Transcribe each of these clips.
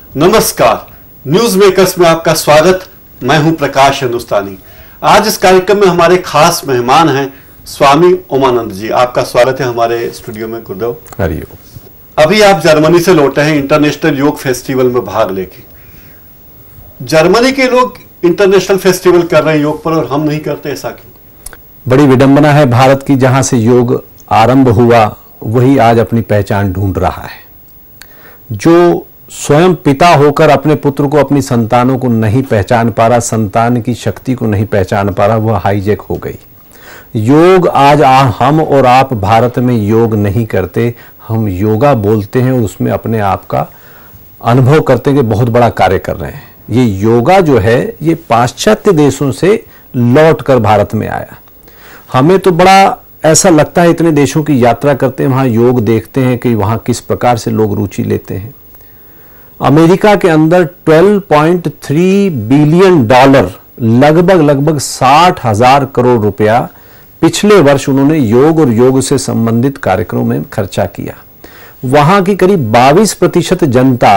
नमस्कार, news makers में आपका स्वागत। मैं हूं प्रकाश हिंदुस्तानी। आज इस कार्यक्रम में हमारे खास मेहमान हैं स्वामी ओमानंद जी। आपका स्वागत है हमारे स्टूडियो में। गुरुदेव हरिओम। अभी आप जर्मनी से लौटे हैं इंटरनेशनल योग फेस्टिवल में भाग लेके। जर्मनी के लोग इंटरनेशनल फेस्टिवल कर रहे हैं योग पर और हम नहीं करते, ऐसा क्यों? बड़ी विडंबना है भारत की, जहां से योग आरंभ हुआ वही आज अपनी पहचान ढूंढ रहा है। जो स्वयं पिता होकर अपने पुत्र को, अपनी संतानों को नहीं पहचान पा रहा, संतान की शक्ति को नहीं पहचान पा रहा, वह हाईजैक हो गई। योग आज हम और आप भारत में योग नहीं करते, हम योगा बोलते हैं और उसमें अपने आप का अनुभव करते हैं कि बहुत बड़ा कार्य कर रहे हैं। ये योगा जो है ये पाश्चात्य देशों से लौट कर भारत में आया। हमें तो बड़ा ऐसा लगता है, इतने देशों की यात्रा करते हैं, वहाँ योग देखते हैं कि वहाँ किस प्रकार से लोग रुचि लेते हैं। अमेरिका के अंदर 12.3 बिलियन डॉलर, लगभग 60,000 करोड़ रुपया पिछले वर्ष उन्होंने योग और योग से संबंधित कार्यक्रमों में खर्चा किया। वहां की करीब 22% जनता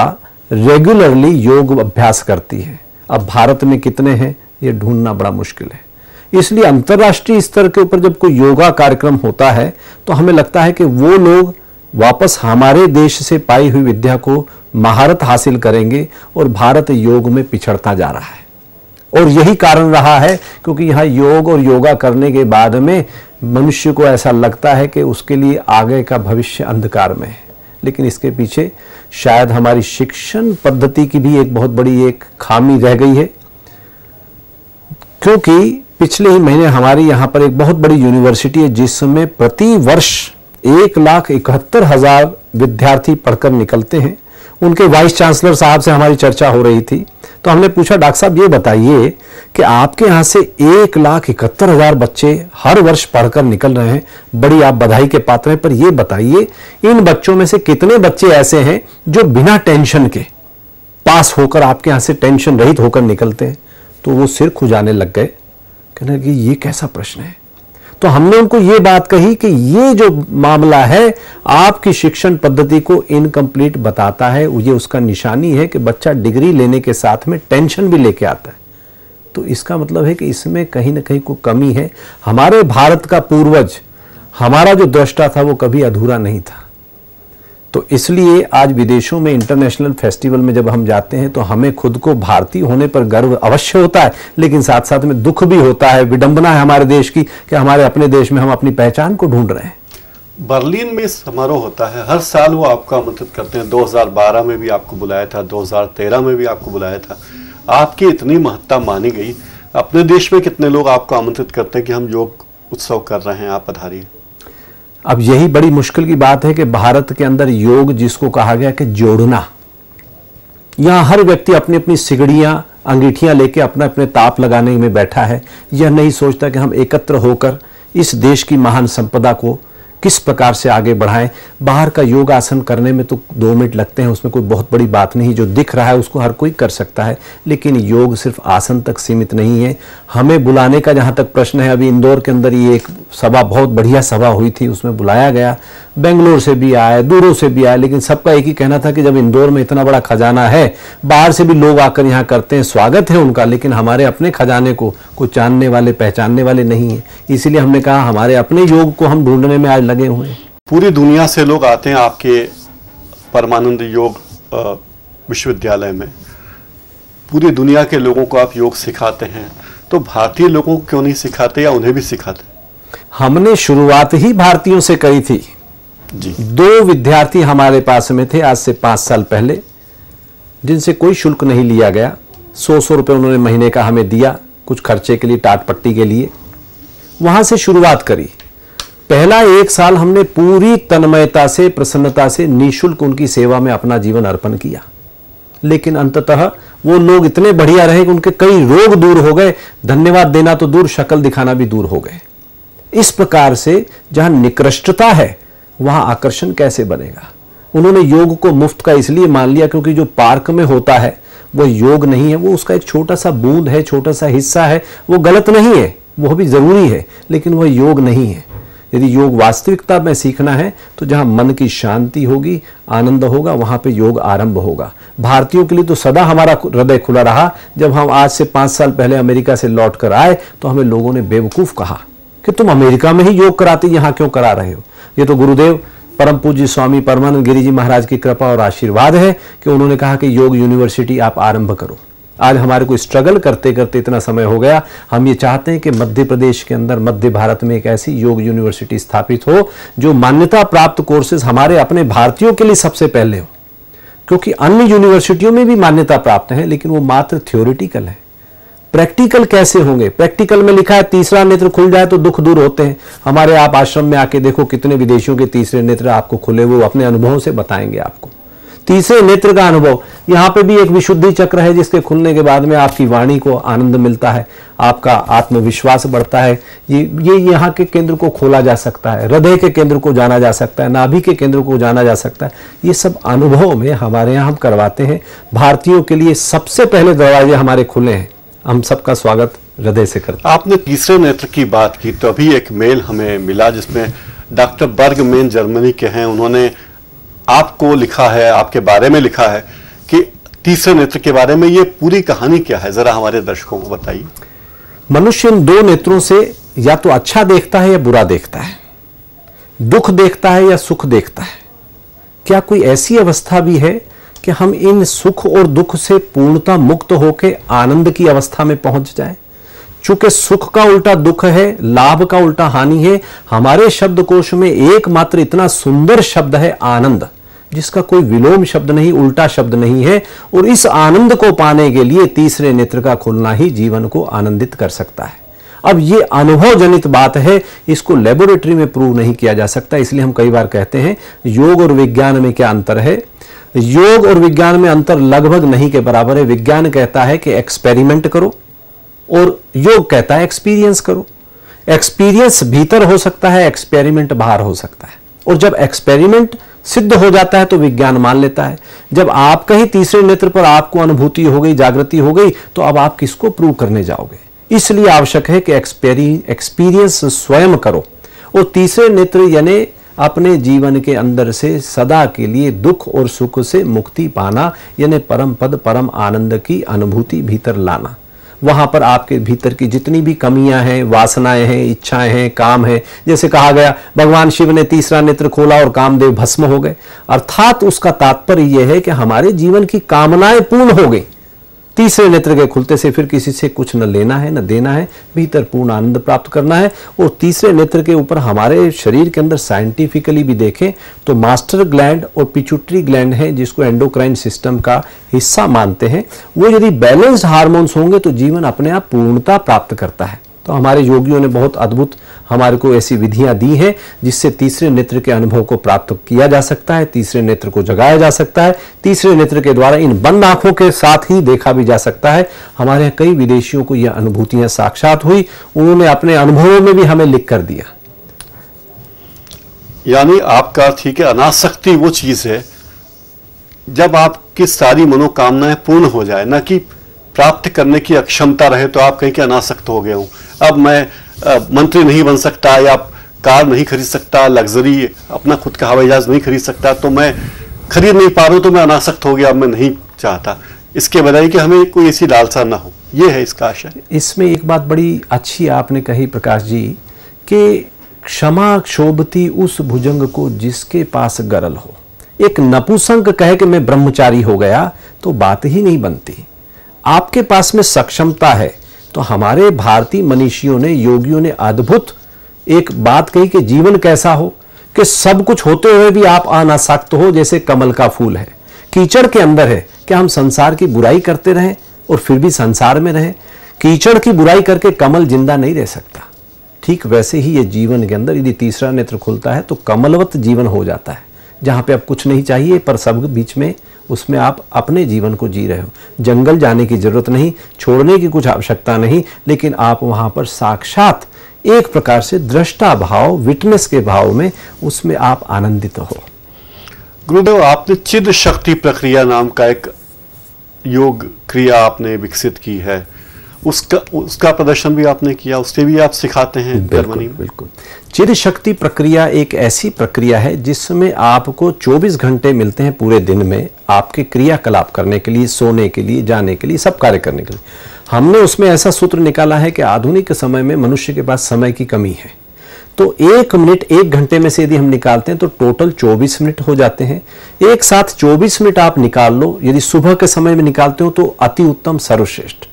रेगुलरली योग अभ्यास करती है। अब भारत में कितने हैं ये ढूंढना बड़ा मुश्किल है। इसलिए अंतर्राष्ट्रीय स्तर के ऊपर जब कोई योगा कार्यक्रम होता है तो हमें लगता है कि वो लोग वापस हमारे देश से पाई हुई विद्या को महारत हासिल करेंगे और भारत योग में पिछड़ता जा रहा है। और यही कारण रहा है क्योंकि यहाँ योग और योगा करने के बाद में मनुष्य को ऐसा लगता है कि उसके लिए आगे का भविष्य अंधकार में है। लेकिन इसके पीछे शायद हमारी शिक्षण पद्धति की भी एक बहुत बड़ी एक खामी रह गई है। क्योंकि पिछले ही महीने हमारी यहाँ पर एक बहुत बड़ी यूनिवर्सिटी है जिसमें प्रति वर्ष 1,71,000 विद्यार्थी पढ़कर निकलते हैं। उनके वाइस चांसलर साहब से हमारी चर्चा हो रही थी तो हमने पूछा, डॉक्टर साहब ये बताइए कि आपके यहाँ से 1,71,000 बच्चे हर वर्ष पढ़कर निकल रहे हैं, बड़ी आप बधाई के पात्र हैं, पर ये बताइए इन बच्चों में से कितने बच्चे ऐसे हैं जो बिना टेंशन के पास होकर आपके यहाँ से टेंशन रहित होकर निकलते हैं? तो वो सिर खुजाने लग गए, कहने कि ये कैसा प्रश्न है। तो हमने उनको ये बात कही कि ये जो मामला है आपकी शिक्षण पद्धति को इनकम्प्लीट बताता है। ये उसका निशानी है कि बच्चा डिग्री लेने के साथ में टेंशन भी लेके आता है। तो इसका मतलब है कि इसमें कहीं ना कहीं कोई कमी है। हमारे भारत का पूर्वज, हमारा जो दृष्टा था वो कभी अधूरा नहीं था। तो इसलिए आज विदेशों में इंटरनेशनल फेस्टिवल में जब हम जाते हैं तो हमें खुद को भारतीय होने पर गर्व अवश्य होता है, लेकिन साथ साथ में दुख भी होता है, विडंबना है हमारे देश की कि हमारे अपने देश में हम अपनी पहचान को ढूंढ रहे हैं। बर्लिन में समारोह होता है, हर साल वो आपको आमंत्रित करते हैं। 2012 में भी आपको बुलाया था, 2013 में भी आपको बुलाया था। आपकी इतनी महत्ता मानी गई। अपने देश में कितने लोग आपको आमंत्रित करते हैं कि हम योग उत्सव कर रहे हैं, आप पधारिए? अब यही बड़ी मुश्किल की बात है कि भारत के अंदर योग जिसको कहा गया कि जोड़ना, यहां हर व्यक्ति अपनी अपनी सिगड़ियां अंगीठियां लेके अपने अपने ताप लगाने में बैठा है। यह नहीं सोचता कि हम एकत्र होकर इस देश की महान संपदा को किस प्रकार से आगे बढ़ाएं। बाहर का योग आसन करने में तो 2 मिनट लगते हैं, उसमें कोई बहुत बड़ी बात नहीं। जो दिख रहा है उसको हर कोई कर सकता है, लेकिन योग सिर्फ आसन तक सीमित नहीं है। हमें बुलाने का जहां तक प्रश्न है, अभी इंदौर के अंदर ये एक सभा, बहुत बढ़िया सभा हुई थी, उसमें बुलाया गया, बेंगलोर से भी आए, दूरों से भी आए, लेकिन सबका एक ही कहना था कि जब इंदौर में इतना बड़ा खजाना है, बाहर से भी लोग आकर यहाँ करते हैं, स्वागत है उनका, लेकिन हमारे अपने खजाने को कोई जानने वाले पहचानने वाले नहीं है। इसीलिए हमने कहा हमारे अपने योग को हम ढूंढने में आज लगे हुए हैं। पूरी दुनिया से लोग आते हैं आपके परमानंद योग विश्वविद्यालय में। पूरी दुनिया के लोगों को आप योग सिखाते हैं, तो भारतीय लोगों को क्यों नहीं सिखाते या उन्हें भी सिखाते? हमने शुरुआत ही भारतीयों से करी थी जी। 2 विद्यार्थी हमारे पास में थे आज से 5 साल पहले, जिनसे कोई शुल्क नहीं लिया गया। 100 रुपये उन्होंने महीने का हमें दिया कुछ खर्चे के लिए, टाट पट्टी के लिए। वहां से शुरुआत करी। पहला 1 साल हमने पूरी तन्मयता से, प्रसन्नता से, निःशुल्क उनकी सेवा में अपना जीवन अर्पण किया। लेकिन अंततः वो लोग इतने बढ़िया रहे कि उनके कई रोग दूर हो गए। धन्यवाद देना तो दूर, शक्ल दिखाना भी दूर हो गए। इस प्रकार से जहां निकृष्टता है वहां आकर्षण कैसे बनेगा? उन्होंने योग को मुफ्त का इसलिए मान लिया क्योंकि जो पार्क में होता है वो योग नहीं है, वो उसका एक छोटा सा बूंद है, छोटा सा हिस्सा है। वो गलत नहीं है, वो भी जरूरी है, लेकिन वह योग नहीं है। यदि योग वास्तविकता में सीखना है तो जहां मन की शांति होगी, आनंद होगा, वहां पे योग आरंभ होगा। भारतीयों के लिए तो सदा हमारा हृदय खुला रहा। जब हम आज से 5 साल पहले अमेरिका से लौट कर आए तो हमें लोगों ने बेवकूफ कहा कि तुम अमेरिका में ही योग कराते, यहां क्यों करा रहे हो। ये तो गुरुदेव परम पूज्य स्वामी परमानंद गिरि जी महाराज की कृपा और आशीर्वाद है कि उन्होंने कहा कि योग यूनिवर्सिटी आप आरंभ करो। आज हमारे को स्ट्रगल करते करते इतना समय हो गया, हम ये चाहते हैं कि मध्य प्रदेश के अंदर, मध्य भारत में एक ऐसी योग यूनिवर्सिटी स्थापित हो जो मान्यता प्राप्त कोर्सेज हमारे अपने भारतीयों के लिए सबसे पहले हो। क्योंकि अन्य यूनिवर्सिटियों में भी मान्यता प्राप्त है, लेकिन वो मात्र थ्योरेटिकल है। प्रैक्टिकल कैसे होंगे? प्रैक्टिकल में लिखा है तीसरा नेत्र खुल जाए तो दुख दूर होते हैं। हमारे आप आश्रम में आके देखो कितने विदेशियों के तीसरे नेत्र आपको खुले, वो अपने अनुभवों से बताएंगे आपको। तीसरे नेत्र का अनुभव, यहाँ पे भी एक विशुद्धि चक्र है जिसके खुलने के बाद में आपकी वाणी को आनंद मिलता है, आपका आत्मविश्वास बढ़ता है। ये यहाँ के केंद्र को खोला जा सकता है, हृदय के केंद्र को जाना जा सकता है, नाभि के केंद्र को जाना जा सकता है। ये सब अनुभव में हमारे यहाँ हम करवाते हैं। भारतीयों के लिए सबसे पहले दरवाजे हमारे खुले हैं। हम सबका स्वागत हृदय से करते हैं। आपने तीसरे नेत्र की बात की तो अभी एक मेल हमें मिला जिसमें डॉक्टर बर्गमैन जर्मनी के हैं, उन्होंने आपको लिखा है, आपके बारे में लिखा है कि तीसरे नेत्र के बारे में। ये पूरी कहानी क्या है, जरा हमारे दर्शकों को बताइए। मनुष्य इन 2 नेत्रों से या तो अच्छा देखता है या बुरा देखता है, दुख देखता है या सुख देखता है। क्या कोई ऐसी अवस्था भी है कि हम इन सुख और दुख से पूर्णतः मुक्त होकर आनंद की अवस्था में पहुंच जाएं? चूंकि सुख का उल्टा दुख है, लाभ का उल्टा हानि है, हमारे शब्दकोश में एकमात्र इतना सुंदर शब्द है आनंद, जिसका कोई विलोम शब्द नहीं, उल्टा शब्द नहीं है। और इस आनंद को पाने के लिए तीसरे नेत्र का खुलना ही जीवन को आनंदित कर सकता है। अब ये अनुभव जनित बात है, इसको लेबोरेटरी में प्रूव नहीं किया जा सकता। इसलिए हम कई बार कहते हैं योग और विज्ञान में क्या अंतर है। योग और विज्ञान में अंतर लगभग नहीं के बराबर है। विज्ञान कहता है कि एक्सपेरिमेंट करो और योग कहता है एक्सपीरियंस करो। एक्सपीरियंस भीतर हो सकता है, एक्सपेरिमेंट बाहर हो सकता है। और जब एक्सपेरिमेंट सिद्ध हो जाता है तो विज्ञान मान लेता है। जब आपका ही तीसरे नेत्र पर आपको अनुभूति हो गई, जागृति हो गई, तो अब आप किसको प्रूव करने जाओगे। इसलिए आवश्यक है कि एक्सपीरियंस स्वयं करो और तीसरे नेत्र यानी अपने जीवन के अंदर से सदा के लिए दुख और सुख से मुक्ति पाना, यानी परम पद परम आनंद की अनुभूति भीतर लाना। वहां पर आपके भीतर की जितनी भी कमियां हैं, वासनाएं हैं, इच्छाएं हैं, काम है, जैसे कहा गया भगवान शिव ने तीसरा नेत्र खोला और कामदेव भस्म हो गए। अर्थात उसका तात्पर्य यह है कि हमारे जीवन की कामनाएं पूर्ण हो गई। तीसरे नेत्र के खुलते से फिर किसी से कुछ न लेना है न देना है, भीतर पूर्ण आनंद प्राप्त करना है। और तीसरे नेत्र के ऊपर हमारे शरीर के अंदर साइंटिफिकली भी देखें तो मास्टर ग्लैंड और पिट्यूटरी ग्लैंड है, जिसको एंडोक्राइन सिस्टम का हिस्सा मानते हैं। वो यदि बैलेंस्ड हार्मोन्स होंगे तो जीवन अपने आप पूर्णता प्राप्त करता है। तो हमारे योगियों ने बहुत अद्भुत हमारे को ऐसी विधियां दी हैं जिससे तीसरे नेत्र के अनुभव को प्राप्त किया जा सकता है, तीसरे नेत्र को जगाया जा सकता है। तीसरे नेत्र के द्वारा इन बंद आंखों के साथ ही देखा भी जा सकता है। हमारे यहाँ कई विदेशियों को यह अनुभूतियां साक्षात हुई, उन्होंने अपने अनुभवों में भी हमें लिख कर दिया। यानी आपका ठीक है, अनासक्ति वो चीज है जब आपकी सारी मनोकामनाएं पूर्ण हो जाए, ना कि प्राप्त करने की अक्षमता रहे तो आप कहीं के अनासक्त हो गए हूं। अब मैं मंत्री नहीं बन सकता या कार नहीं खरीद सकता, लग्जरी अपना खुद का हवाई जहाज नहीं खरीद सकता, तो मैं खरीद नहीं पा रहा हूं तो मैं अनासक्त हो गया, अब मैं नहीं चाहता। इसके बजाय कि हमें कोई ऐसी लालसा ना हो, ये है इसका आशय। इसमें एक बात बड़ी अच्छी आपने कही प्रकाश जी कि क्षमा क्षोभती उस भुजंग को जिसके पास गरल हो। एक नपुंसक कहे कि मैं ब्रह्मचारी हो गया तो बात ही नहीं बनती। आपके पास में सक्षमता है। तो हमारे भारतीय मनीषियों ने, योगियों ने अद्भुत एक बात कही कि जीवन कैसा हो कि सब कुछ होते हुए भी आप अनासक्त हो, जैसे कमल का फूल है, कीचड़ के अंदर है। क्या हम संसार की बुराई करते रहें और फिर भी संसार में रहें? कीचड़ की बुराई करके कमल जिंदा नहीं रह सकता। ठीक वैसे ही ये जीवन के अंदर यदि तीसरा नेत्र खुलता है तो कमलवत जीवन हो जाता है, जहां पे अब कुछ नहीं चाहिए पर सब बीच में उसमें आप अपने जीवन को जी रहे हो। जंगल जाने की जरूरत नहीं, छोड़ने की कुछ आवश्यकता नहीं, लेकिन आप वहां पर साक्षात एक प्रकार से दृष्टा भाव, विटनेस के भाव में उसमें आप आनंदित हो। गुरुदेव, आपने चिद शक्ति प्रक्रिया नाम का एक योग क्रिया आपने विकसित की है उसका प्रदर्शन भी आपने किया, उससे भी आप सिखाते हैं जर्मनी में? बिल्कुल। चिद शक्ति प्रक्रिया एक ऐसी प्रक्रिया है जिसमें आपको 24 घंटे मिलते हैं पूरे दिन में आपके क्रियाकलाप करने के लिए, सोने के लिए, जाने के लिए, सब कार्य करने के लिए। हमने उसमें ऐसा सूत्र निकाला है कि आधुनिक समय में मनुष्य के पास समय की कमी है, तो 1 मिनट 1 घंटे में से यदि हम निकालते हैं तो टोटल 24 मिनट हो जाते हैं। एक साथ 24 मिनट आप निकाल लो, यदि सुबह के समय में निकालते हो तो अति उत्तम, सर्वश्रेष्ठ।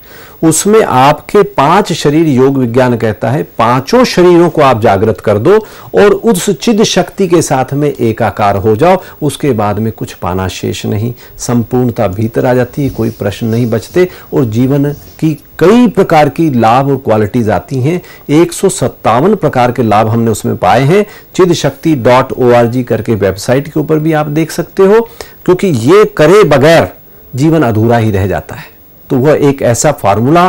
उसमें आपके 5 शरीर योग विज्ञान कहता है, 5 शरीरों को आप जागृत कर दो और उस चिद शक्ति के साथ में एकाकार हो जाओ। उसके बाद में कुछ पाना शेष नहीं, संपूर्णता भीतर आ जाती है, कोई प्रश्न नहीं बचते और जीवन की कई प्रकार की लाभ और क्वालिटीज आती हैं। 157 प्रकार के लाभ हमने उसमें पाए हैं। चिदशक्ति.org करके वेबसाइट के ऊपर भी आप देख सकते हो, क्योंकि ये करे बगैर जीवन अधूरा ही रह जाता है। तो वह एक ऐसा फार्मूला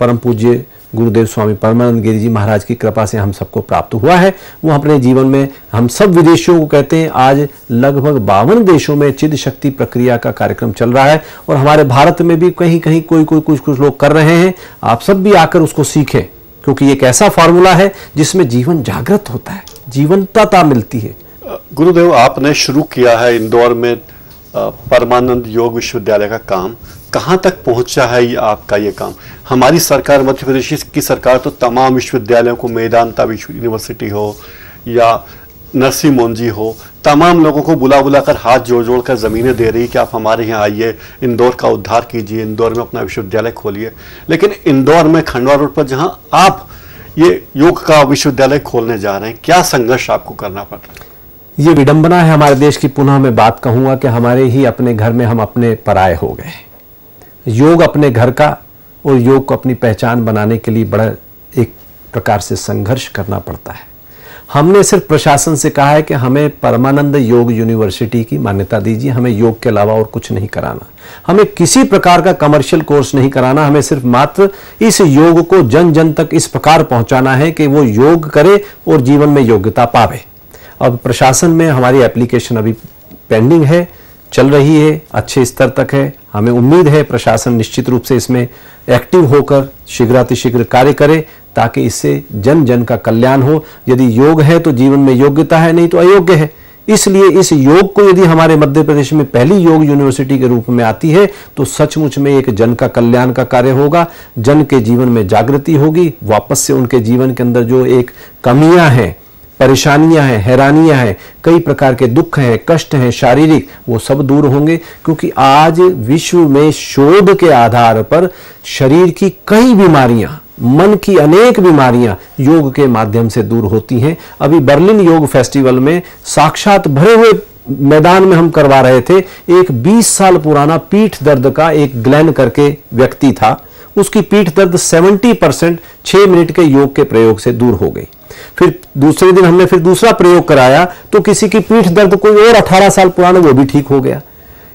परम पूज्य गुरुदेव स्वामी परमानंद गिरि जी महाराज की कृपा से हम सबको प्राप्त हुआ है। वो अपने जीवन में हम सब विदेशियों को कहते हैं, आज लगभग 52 देशों में चिद शक्ति प्रक्रिया का कार्यक्रम चल रहा है और हमारे भारत में भी कहीं कहीं कोई कुछ लोग कर रहे हैं। आप सब भी आकर उसको सीखें, क्योंकि एक ऐसा फार्मूला है जिसमें जीवन जागृत होता है, जीवंतता मिलती है। गुरुदेव, आपने शुरू किया है इंदौर में परमानंद योग विश्वविद्यालय का काम, कहाँ तक पहुंचा है ये आपका ये काम? हमारी सरकार, मध्य प्रदेश की सरकार तो तमाम विश्वविद्यालयों को, मेदांता विश्व यूनिवर्सिटी हो या नरसिंह मोंजी हो, तमाम लोगों को बुला बुला कर हाथ जोड़ जोड़ कर ज़मीनें दे रही कि आप हमारे यहाँ आइए, इंदौर का उद्धार कीजिए, इंदौर में अपना विश्वविद्यालय खोलिए। लेकिन इंदौर में खंडवा रोड पर जहाँ आप ये योग का विश्वविद्यालय खोलने जा रहे हैं, क्या संघर्ष आपको करना पड़ रहा है? ये विडंबना है हमारे देश की। पुनः मैं बात कहूँगा कि हमारे ही अपने घर में हम अपने पराये हो गए। योग अपने घर का और योग को अपनी पहचान बनाने के लिए बड़ा एक प्रकार से संघर्ष करना पड़ता है। हमने सिर्फ प्रशासन से कहा है कि हमें परमानंद योग यूनिवर्सिटी की मान्यता दीजिए, हमें योग के अलावा और कुछ नहीं कराना, हमें किसी प्रकार का कमर्शियल कोर्स नहीं कराना, हमें सिर्फ मात्र इस योग को जन जन तक इस प्रकार पहुंचाना है कि वो योग करे और जीवन में योग्यता पावे। अब प्रशासन में हमारी एप्लीकेशन अभी पेंडिंग है, चल रही है, अच्छे स्तर तक है। हमें उम्मीद है प्रशासन निश्चित रूप से इसमें एक्टिव होकर शीघ्रातिशीघ्र कार्य करे, ताकि इससे जन जन का कल्याण हो। यदि योग है तो जीवन में योग्यता है, नहीं तो अयोग्य है। इसलिए इस योग को यदि हमारे मध्य प्रदेश में पहली योग यूनिवर्सिटी के रूप में आती है तो सचमुच में एक जन का कल्याण का कार्य होगा, जन के जीवन में जागृति होगी, वापस से उनके जीवन के अंदर जो एक कमियां हैं, परेशानियां हैं, हैरानियां हैं, कई प्रकार के दुख हैं, कष्ट हैं शारीरिक, वो सब दूर होंगे। क्योंकि आज विश्व में शोध के आधार पर शरीर की कई बीमारियां, मन की अनेक बीमारियां योग के माध्यम से दूर होती हैं। अभी बर्लिन योग फेस्टिवल में साक्षात भरे हुए मैदान में हम करवा रहे थे, एक 20 साल पुराना पीठ दर्द का एक ग्लेन करके व्यक्ति था, उसकी पीठ दर्द 70% 6 मिनट के योग के प्रयोग से दूर हो गई। फिर दूसरे दिन हमने फिर दूसरा प्रयोग कराया तो किसी की पीठ दर्द कोई और 18 साल पुराना, वो भी ठीक हो गया।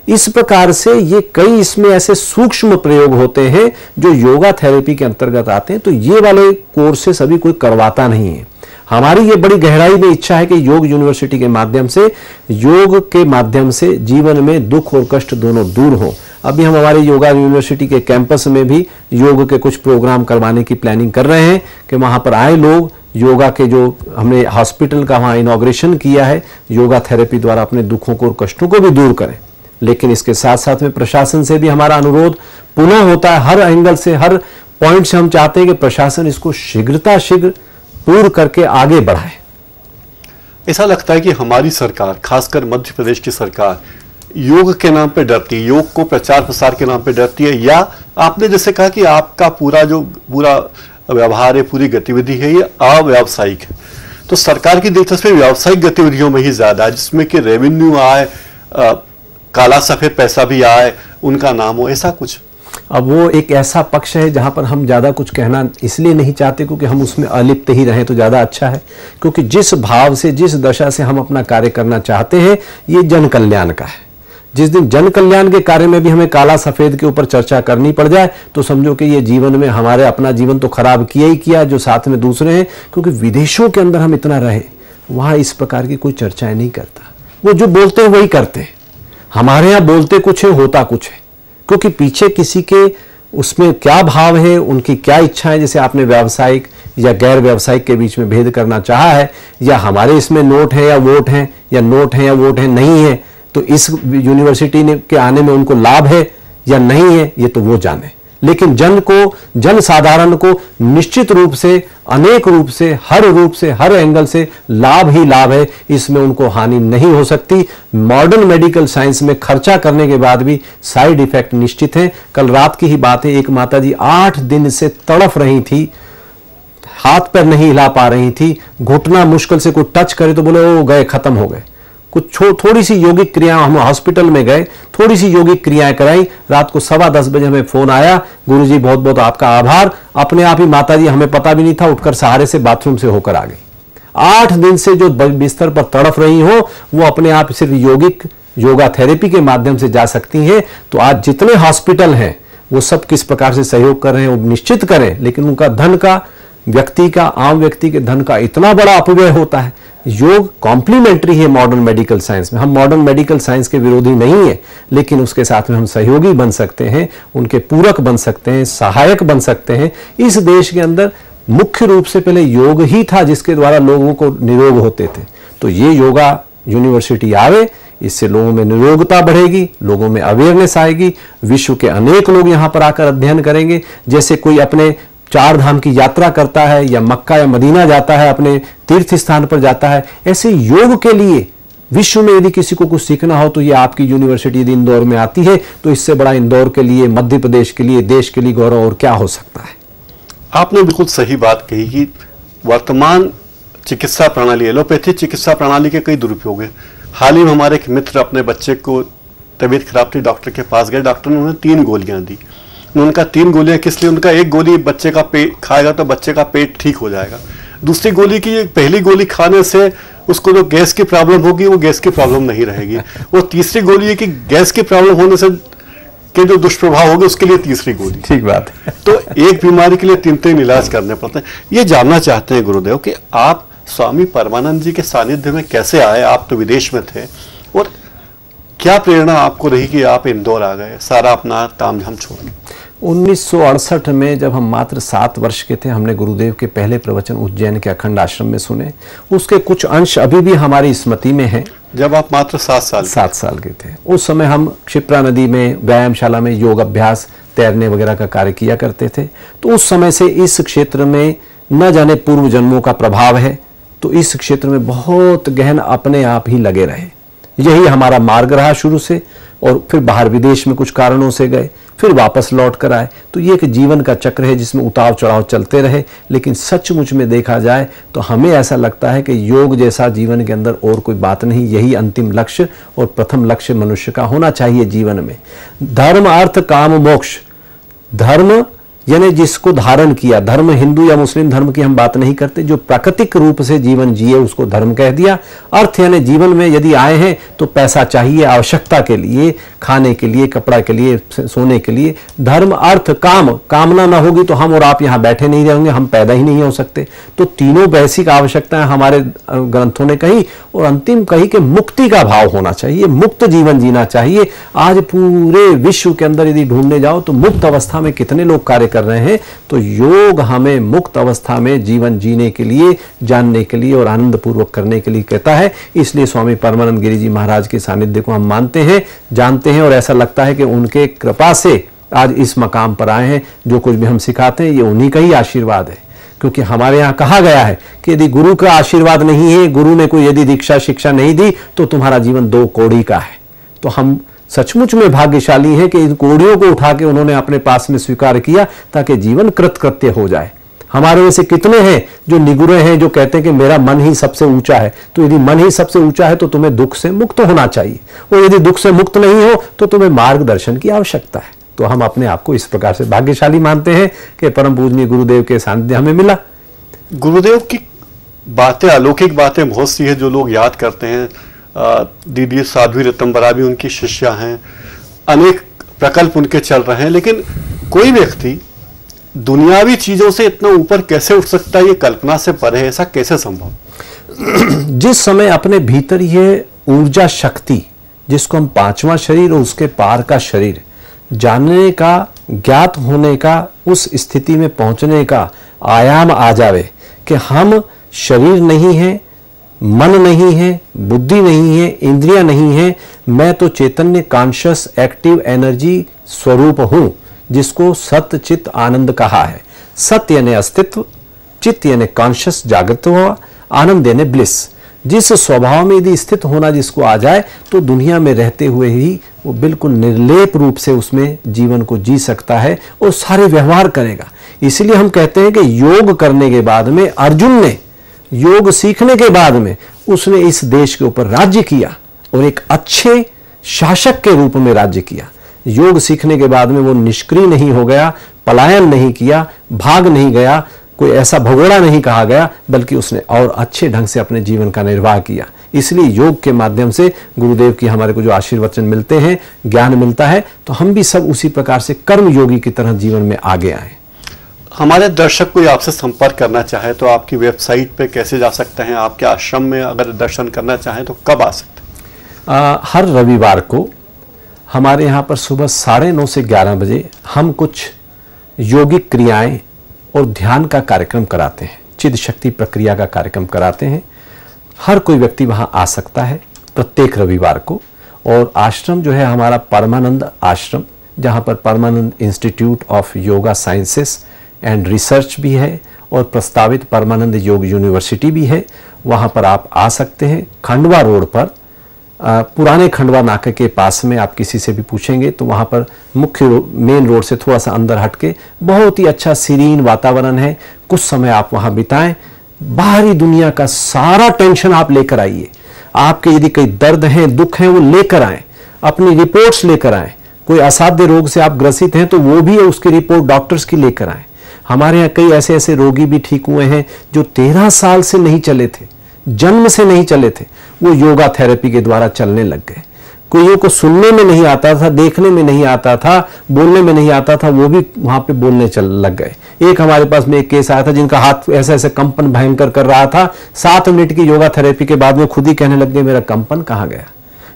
इस प्रकार से ये कई इसमें ऐसे सूक्ष्म प्रयोग होते हैं जो योगा थेरेपी के अंतर्गत आते हैं। तो ये वाले कोर्सेस अभी कोई करवाता नहीं है। हमारी ये बड़ी गहराई में इच्छा है कि योग यूनिवर्सिटी के माध्यम से, योग के माध्यम से जीवन में दुख और कष्ट दोनों दूर हो। अभी हम हमारे योगा यूनिवर्सिटी के कैंपस में भी योग के कुछ प्रोग्राम करवाने की प्लानिंग कर रहे हैं कि वहां पर आए लोग योगा के, जो हमने हॉस्पिटल का वहां इनॉग्रेशन किया है, योगा थेरेपी द्वारा अपने दुखों को और कष्टों को भी दूर करें। लेकिन इसके साथ साथ में प्रशासन से भी हमारा अनुरोध पुनः होता है, हर एंगल से, हर पॉइंट से हम चाहते हैं कि प्रशासन इसको शीघ्र पूर्ण करके आगे बढ़ाए। ऐसा लगता है कि हमारी सरकार, खासकर मध्य प्रदेश की सरकार, योग के नाम पे डरती है, योग को प्रचार प्रसार के नाम पे डरती है, या आपने जैसे कहा कि आपका पूरा व्यवहार है, पूरी गतिविधि है, ये अव्यावसायिक है, तो सरकार की दिलचस्पी व्यावसायिक गतिविधियों में ही ज्यादा है, जिसमें कि रेवेन्यू आए, काला सफेद पैसा भी आए, उनका नाम हो, ऐसा कुछ? अब वो एक ऐसा पक्ष है जहां पर हम ज्यादा कुछ कहना इसलिए नहीं चाहते क्योंकि हम उसमें अलिप्त ही रहें तो ज्यादा अच्छा है। क्योंकि जिस भाव से, जिस दशा से हम अपना कार्य करना चाहते हैं, ये जन कल्याण का है। जिस दिन जन कल्याण के कार्य में भी हमें काला सफेद के ऊपर चर्चा करनी पड़ जाए तो समझो कि ये जीवन में हमारे अपना जीवन तो खराब किया ही किया, जो साथ में दूसरे हैं। क्योंकि विदेशों के अंदर हम इतना रहे, वहां इस प्रकार की कोई चर्चाएं नहीं करता, वो जो बोलते हैं वही करते हैं। हमारे यहाँ बोलते कुछ है, होता कुछ है। क्योंकि पीछे किसी के उसमें क्या भाव है, उनकी क्या इच्छा है, जैसे आपने व्यावसायिक या गैर व्यावसायिक के बीच में भेद करना चाहा है, या हमारे इसमें नोट है या वोट है, या नोट है या वोट है नहीं है, तो इस यूनिवर्सिटी के आने में उनको लाभ है या नहीं है, ये तो वो जाने। लेकिन जन साधारण को निश्चित रूप से, अनेक रूप से, हर रूप से, हर एंगल से लाभ ही लाभ है, इसमें उनको हानि नहीं हो सकती। मॉडर्न मेडिकल साइंस में खर्चा करने के बाद भी साइड इफेक्ट निश्चित है। कल रात की ही बात है, एक माताजी 8 दिन से तड़फ रही थी, हाथ पैर नहीं हिला पा रही थी, घुटना मुश्किल से कोई टच करे तो बोले ओ गए, खत्म हो गए। कुछ थोड़ी सी यौगिक क्रिया, हम हॉस्पिटल में गए, थोड़ी सी यौगिक क्रियाएं कराई, रात को 10:15 बजे हमें फोन आया, गुरुजी बहुत बहुत आपका आभार, अपने आप ही माताजी, हमें पता भी नहीं था, उठकर सहारे से बाथरूम से होकर आ गई। 8 दिन से जो बिस्तर पर तड़फ रही हो, वो अपने आप सिर्फ योगा थेरेपी के माध्यम से जा सकती हैं। तो आज जितने हॉस्पिटल हैं वो सब किस प्रकार से सहयोग कर रहे हैं वो निश्चित करें, लेकिन उनका धन का, व्यक्ति का, आम व्यक्ति के धन का इतना बड़ा अपव्यय होता है। योग कॉम्प्लीमेंट्री है मॉडर्न मेडिकल साइंस में। हम मॉडर्न मेडिकल साइंस के विरोधी नहीं है, लेकिन उसके साथ में हम सहयोगी बन सकते हैं, उनके पूरक बन सकते हैं, सहायक बन सकते हैं। इस देश के अंदर मुख्य रूप से पहले योग ही था जिसके द्वारा लोगों को निरोग होते थे। तो ये योगा यूनिवर्सिटी आवे, इससे लोगों में निरोगता बढ़ेगी, लोगों में अवेयरनेस आएगी, विश्व के अनेक लोग यहाँ पर आकर अध्ययन करेंगे। जैसे कोई अपने 4 धाम की यात्रा करता है या मक्का या मदीना जाता है, अपने तीर्थ स्थान पर जाता है, ऐसे योग के लिए विश्व में यदि किसी को कुछ सीखना हो तो ये आपकी यूनिवर्सिटी यदि इंदौर में आती है, तो इससे बड़ा इंदौर के लिए, मध्य प्रदेश के लिए, देश के लिए गौरव और क्या हो सकता है। आपने बिल्कुल सही बात कही कि वर्तमान चिकित्सा प्रणाली, एलोपैथी चिकित्सा प्रणाली के कई दुरुपयोग हैं। हाल ही में हमारे एक मित्र अपने बच्चे को, तबीयत खराब थी, डॉक्टर के पास गए, डॉक्टर ने उन्हें 3 गोलियां दी। उनका 3 गोलियां किस लिए? उनका एक गोली बच्चे का पेट खाएगा तो बच्चे का पेट ठीक हो जाएगा। दूसरी गोली की, पहली गोली खाने से उसको जो गैस की प्रॉब्लम होगी वो गैस की प्रॉब्लम नहीं रहेगी। वो तीसरी गोली है कि गैस की प्रॉब्लम होने से के जो दुष्प्रभाव होंगे उसके लिए तीसरी गोली। ठीक बात है। तो एक बीमारी के लिए 3 इलाज करने पड़ते हैं। ये जानना चाहते हैं गुरुदेव कि आप स्वामी परमानंद जी के सानिध्य में कैसे आए? आप तो विदेश में थे, और क्या प्रेरणा आपको रही कि आप इंदौर आ गए सारा अपना तामझाम छोड़ के? 1968 में जब हम मात्र 7 वर्ष के थे, हमने गुरुदेव के पहले प्रवचन उज्जैन के अखंड आश्रम में सुने। उसके कुछ अंश अभी भी हमारी स्मृति में हैं। जब आप मात्र 7 साल के थे, उस समय हम क्षिप्रा नदी में व्यायामशाला में योग अभ्यास, तैरने वगैरह का कार्य किया करते थे। तो उस समय से इस क्षेत्र में न जाने पूर्व जन्मों का प्रभाव है, तो इस क्षेत्र में बहुत गहन अपने आप ही लगे रहे। यही हमारा मार्ग रहा शुरू से, और फिर बाहर विदेश में कुछ कारणों से गए, फिर वापस लौट कर आए। तो ये एक जीवन का चक्र है जिसमें उतार चढ़ाव चलते रहे। लेकिन सचमुच में देखा जाए तो हमें ऐसा लगता है कि योग जैसा जीवन के अंदर और कोई बात नहीं। यही अंतिम लक्ष्य और प्रथम लक्ष्य मनुष्य का होना चाहिए जीवन में। धर्म, अर्थ, काम, मोक्ष। धर्म यानी जिसको धारण किया, धर्म हिंदू या मुस्लिम धर्म की हम बात नहीं करते, जो प्राकृतिक रूप से जीवन जिए उसको धर्म कह दिया। अर्थ यानी जीवन में यदि आए हैं तो पैसा चाहिए, आवश्यकता के लिए, खाने के लिए, कपड़ा के लिए, सोने के लिए। धर्म, अर्थ, काम। कामना ना होगी तो हम और आप यहाँ बैठे नहीं रहेंगे, हम पैदा ही नहीं हो सकते। तो तीनों बेसिक आवश्यकताएं हमारे ग्रंथों ने कही, और अंतिम कही कि मुक्ति का भाव होना चाहिए, मुक्त जीवन जीना चाहिए। आज पूरे विश्व के अंदर यदि ढूंढने जाओ तो मुक्त अवस्था में कितने लोग कार्य कर रहे हैं। तो योग हमें मुक्त अवस्था में जीवन जीने के लिए, जानने के लिए और आनंद पूर्वक करने के लिए कहता है। इसलिए स्वामी परमानंद गिरि जी महाराज के सानिध्य को हम मानते हैं, जानते हैं, और ऐसा लगता है कि उनके कृपा से आज इस मकाम पर आए हैं। जो कुछ भी हम सिखाते हैं ये उन्हीं का ही आशीर्वाद है। क्योंकि हमारे यहाँ कहा गया है कि यदि गुरु का आशीर्वाद नहीं है, गुरु ने कोई यदि दीक्षा शिक्षा नहीं दी, तो तुम्हारा जीवन 2 कौड़ी का है। तो हम सचमुच में भाग्यशाली हैं कि इन कौड़ियों को उठा के उन्होंने अपने पास में स्वीकार किया ताकि जीवन कृतकृत्य हो जाए। हमारे में से कितने हैं जो निगुरे हैं, जो कहते हैं कि मेरा मन ही सबसे ऊंचा है। तो यदि मन ही सबसे ऊंचा है तो तुम्हें दुख से मुक्त होना चाहिए, और यदि दुख से मुक्त नहीं हो तो तुम्हें मार्गदर्शन की आवश्यकता है। तो हम अपने आप को इस प्रकार से भाग्यशाली मानते हैं कि परम पूजनीय गुरुदेव के सानिध्य हमें मिला। गुरुदेव की बातें, अलौकिक बातें बहुत सी है जो लोग याद करते हैं। दीदी साध्वी रत्नबरा भी उनकी शिष्या हैं, अनेक प्रकल्प उनके चल रहे हैं। लेकिन कोई व्यक्ति दुनियावी चीजों से इतना ऊपर कैसे उठ सकता है, ये कल्पना से परे है। ऐसा कैसे संभव? जिस समय अपने भीतर ये ऊर्जा शक्ति, जिसको हम 5वां शरीर और उसके पार का शरीर जानने का ज्ञात होने का, उस स्थिति में पहुंचने का आयाम आ जावे कि हम शरीर नहीं है, मन नहीं है, बुद्धि नहीं है, इंद्रियां नहीं है, मैं तो चैतन्य कॉन्शियस एक्टिव एनर्जी स्वरूप हूं, जिसको सत्य चित्त आनंद कहा है। सत्य यानी अस्तित्व, चित्त यानी कॉन्शियस जागृत हुआ, आनंद यानी ब्लिस। जिस स्वभाव में यदि स्थित होना जिसको आ जाए तो दुनिया में रहते हुए ही वो बिल्कुल निर्लेप रूप से उसमें जीवन को जी सकता है और सारे व्यवहार करेगा। इसलिए हम कहते हैं कि योग करने के बाद में, अर्जुन ने योग सीखने के बाद में उसने इस देश के ऊपर राज्य किया और एक अच्छे शासक के रूप में राज्य किया। योग सीखने के बाद में वो निष्क्रिय नहीं हो गया, पलायन नहीं किया, भाग नहीं गया, कोई ऐसा भगोड़ा नहीं कहा गया, बल्कि उसने और अच्छे ढंग से अपने जीवन का निर्वाह किया। इसलिए योग के माध्यम से गुरुदेव की हमारे को जो आशीर्वचन मिलते हैं, ज्ञान मिलता है, तो हम भी सब उसी प्रकार से कर्म योगी की तरह जीवन में आगे आए। हमारे दर्शक कोई आपसे संपर्क करना चाहे तो आपकी वेबसाइट पे कैसे जा सकते हैं? आपके आश्रम में अगर दर्शन करना चाहें तो कब आ सकते हैं? हर रविवार को हमारे यहाँ पर सुबह 9:30 से 11 बजे हम कुछ योगिक क्रियाएं और ध्यान का कार्यक्रम कराते हैं, चिद शक्ति प्रक्रिया का कार्यक्रम कराते हैं। हर कोई व्यक्ति वहां आ सकता है प्रत्येक रविवार को। और आश्रम जो है हमारा परमानंद आश्रम, जहां पर Paramanand institute of yoga sciences and research भी है और प्रस्तावित परमानंद योग यूनिवर्सिटी भी है, वहां पर आप आ सकते हैं। खंडवा रोड पर, पुराने खंडवा नाके के पास में, आप किसी से भी पूछेंगे तो वहाँ पर मुख्य मेन रोड से थोड़ा सा अंदर हटके बहुत ही अच्छा सीरीन वातावरण है। कुछ समय आप वहाँ बिताएं, बाहरी दुनिया का सारा टेंशन आप लेकर आइए। आपके यदि कोई दर्द हैं, दुख हैं, वो लेकर आएं, अपनी रिपोर्ट्स लेकर आएं। कोई असाध्य रोग से आप ग्रसित हैं तो वो भी उसकी रिपोर्ट डॉक्टर्स की लेकर आएं। हमारे यहाँ कई ऐसे ऐसे रोगी भी ठीक हुए हैं जो 13 साल से नहीं चले थे, जन्म से नहीं चले थे, वो योगा थेरेपी के द्वारा चलने लग गए। कोई को सुनने में नहीं आता था, देखने में नहीं आता था, बोलने में नहीं आता था, वो भी वहां पे बोलने चल लग गए। एक हमारे पास में एक केस आया था जिनका हाथ ऐसे ऐसे कंपन भयंकर कर रहा था, 7 मिनट की योगा थेरेपी के बाद में खुद ही कहने लग गए मेरा कंपन कहाँ गया।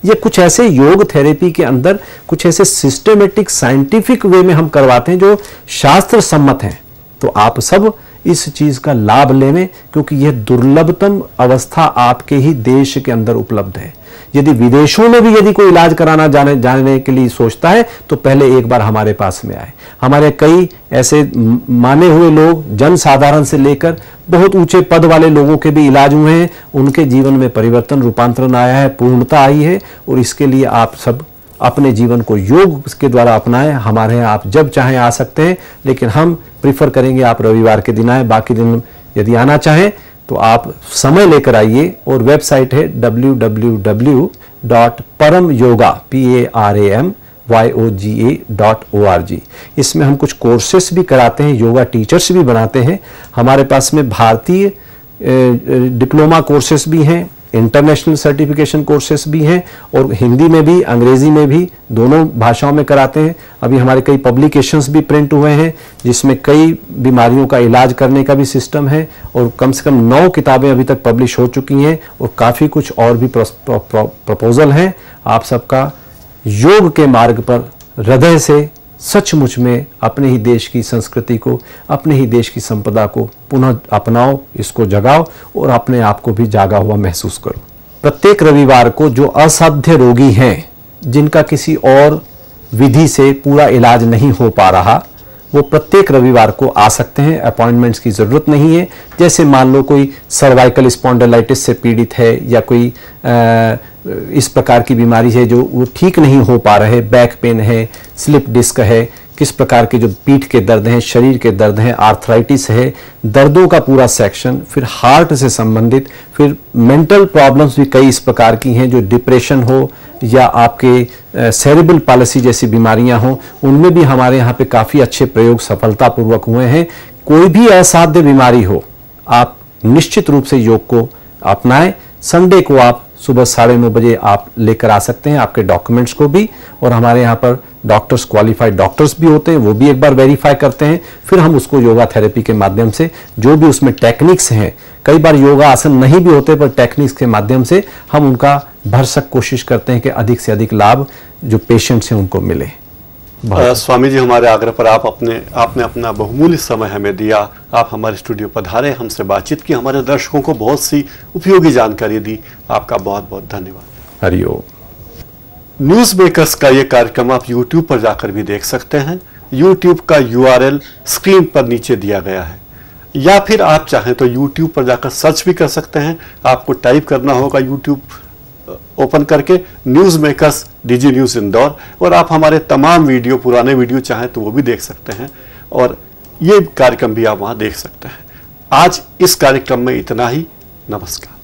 ये कुछ ऐसे योग थेरेपी के अंदर कुछ ऐसे सिस्टमेटिक साइंटिफिक वे में हम करवाते हैं जो शास्त्र सम्मत हैं। तो आप सब इस चीज का लाभ लेने, क्योंकि यह दुर्लभतम अवस्था आपके ही देश के अंदर उपलब्ध है। यदि विदेशों में भी यदि कोई इलाज कराना जाने के लिए सोचता है तो पहले एक बार हमारे पास में आए। हमारे कई ऐसे माने हुए लोग, जन साधारण से लेकर बहुत ऊंचे पद वाले लोगों के भी इलाज हुए हैं, उनके जीवन में परिवर्तन, रूपांतरण आया है, पूर्णता आई है। और इसके लिए आप सब अपने जीवन को योग के द्वारा अपनाएं। हमारे यहाँ आप जब चाहें आ सकते हैं, लेकिन हम प्रिफर करेंगे आप रविवार के दिन आए। बाकी दिन यदि आना चाहें तो आप समय लेकर आइए। और वेबसाइट है www.paramyoga.org। इसमें हम कुछ कोर्सेस भी कराते हैं, योगा टीचर्स भी बनाते हैं। हमारे पास में भारतीय डिप्लोमा कोर्सेस भी हैं, इंटरनेशनल सर्टिफिकेशन कोर्सेस भी हैं, और हिंदी में भी अंग्रेजी में भी दोनों भाषाओं में कराते हैं। अभी हमारे कई पब्लिकेशंस भी प्रिंट हुए हैं जिसमें कई बीमारियों का इलाज करने का भी सिस्टम है, और कम से कम 9 किताबें अभी तक पब्लिश हो चुकी हैं, और काफ़ी कुछ और भी प्रपोजल हैं। आप सबका योग के मार्ग पर हृदय से सचमुच में अपने ही देश की संस्कृति को, अपने ही देश की संपदा को पुनः अपनाओ, इसको जगाओ और अपने आप को भी जागा हुआ महसूस करो। प्रत्येक रविवार को जो असाध्य रोगी हैं, जिनका किसी और विधि से पूरा इलाज नहीं हो पा रहा, वो प्रत्येक रविवार को आ सकते हैं। अपॉइंटमेंट्स की ज़रूरत नहीं है। जैसे मान लो कोई सर्वाइकल स्पॉन्डिलाइटिस से पीड़ित है, या कोई इस प्रकार की बीमारी है जो वो ठीक नहीं हो पा रहे, बैक पेन है, स्लिप डिस्क है, किस प्रकार के जो पीठ के दर्द हैं, शरीर के दर्द हैं, आर्थराइटिस है, दर्दों का पूरा सेक्शन, फिर हार्ट से संबंधित, फिर मेंटल प्रॉब्लम्स भी कई इस प्रकार की हैं, जो डिप्रेशन हो या आपके सेरेब्रल पॉलिसी जैसी बीमारियां हों, उनमें भी हमारे यहाँ पे काफ़ी अच्छे प्रयोग सफलतापूर्वक हुए हैं। कोई भी असाध्य बीमारी हो, आप निश्चित रूप से योग को अपनाएं। संडे को आप सुबह 9:30 बजे आप लेकर आ सकते हैं आपके डॉक्यूमेंट्स को भी, और हमारे यहाँ पर डॉक्टर्स, क्वालिफाइड डॉक्टर्स भी होते हैं, वो भी एक बार वेरीफाई करते हैं। फिर हम उसको योगा थेरेपी के माध्यम से, जो भी उसमें टेक्निक्स हैं, कई बार योगा आसन नहीं भी होते, पर टेक्निक्स के माध्यम से हम उनका भरसक कोशिश करते हैं कि अधिक से अधिक लाभ जो पेशेंट्स हैं उनको मिले। स्वामी जी, हमारे आग्रह पर आपने अपना बहुमूल्य समय हमें दिया। आप हमारे स्टूडियो पधारे, हमसे बातचीत की, हमारे दर्शकों को बहुत सी उपयोगी जानकारी दी। आपका बहुत बहुत धन्यवाद। हरिओम। न्यूज़ मेकर्स का ये कार्यक्रम आप YouTube पर जाकर भी देख सकते हैं। YouTube का URL स्क्रीन पर नीचे दिया गया है, या फिर आप चाहें तो YouTube पर जाकर सर्च भी कर सकते हैं। आपको टाइप करना होगा YouTube ओपन करके news makers DG news Indore, और आप हमारे तमाम वीडियो, पुराने वीडियो चाहें तो वो भी देख सकते हैं, और ये कार्यक्रम भी आप वहाँ देख सकते हैं। आज इस कार्यक्रम में इतना ही। नमस्कार।